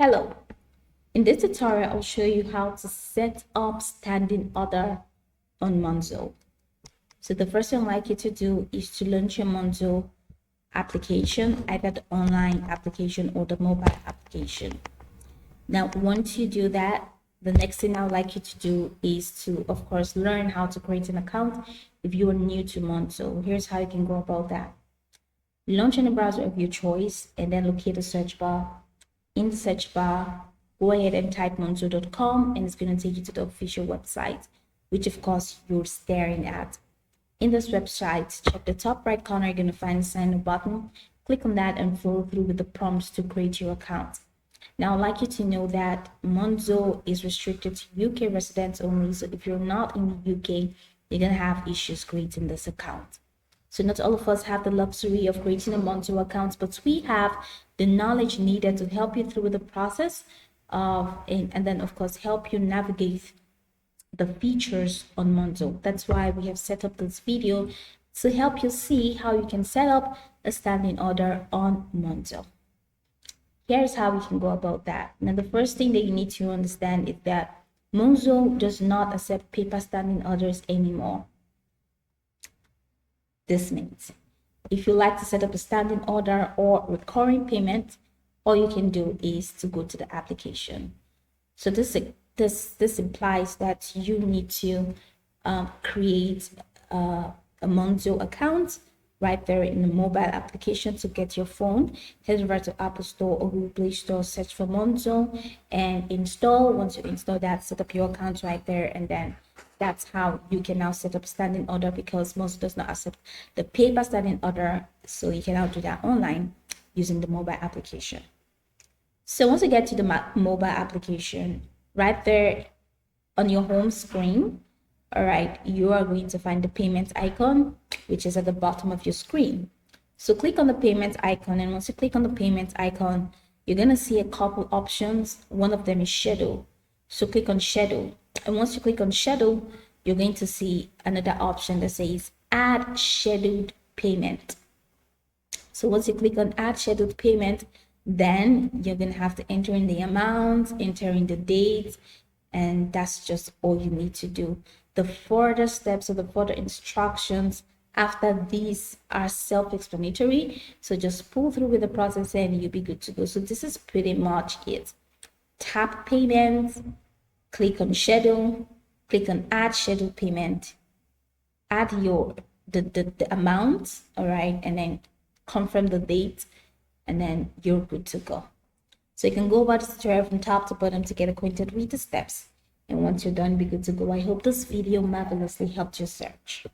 Hello, in this tutorial I'll show you how to set up standing order on Monzo. So the first thing I'd like you to do is to launch your Monzo application, either the online application or the mobile application. Now once you do that, the next thing I would like you to do is to, of course, learn how to create an account if you are new to Monzo. Here's how you can go about that. Launch in a browser of your choice and then locate the search bar. In the search bar, go ahead and type monzo.com and it's going to take you to the official website, which of course you're staring at. In this website, check the top right corner, you're going to find a sign up button. Click on that and follow through with the prompts to create your account. Now, I'd like you to know that Monzo is restricted to UK residents only. So if you're not in the UK, you're going to have issues creating this account. So not all of us have the luxury of creating a Monzo account, but we have the knowledge needed to help you through the process of, and then of course help you navigate the features on Monzo. That's why we have set up this video to help you see how you can set up a standing order on Monzo. Here's how we can go about that. Now, the first thing that you need to understand is that Monzo does not accept paper standing orders anymore. This means if you like to set up a standing order or recurring payment, all you can do is to go to the application. So this implies that you need to create a Monzo account right there in the mobile application. To get your phone, head over to Apple Store or Google Play Store, search for Monzo and install. Once you install that, set up your account right there, and then that's how you can now set up standing order, because Monzo does not accept the paper standing order. So you can now do that online using the mobile application. So once you get to the mobile application, right there on your home screen, all right, you are going to find the payment icon, which is at the bottom of your screen. So click on the payment icon, and once you click on the payment icon, you're going to see a couple options. One of them is schedule. So click on schedule. And once you click on schedule, you're going to see another option that says add scheduled payment. So once you click on add scheduled payment, then you're going to have to enter in the amount, enter in the date, and that's just all you need to do. The further steps or the further instructions after these are self-explanatory. So just pull through with the process and you'll be good to go. So this is pretty much it. Tap payments, click on schedule, click on add scheduled payment, add your the amount, all right, and then confirm the date, and then you're good to go. So you can go about this tutorial from top to bottom to get acquainted with the steps. And once you're done, be good to go. I hope this video marvelously helped your search.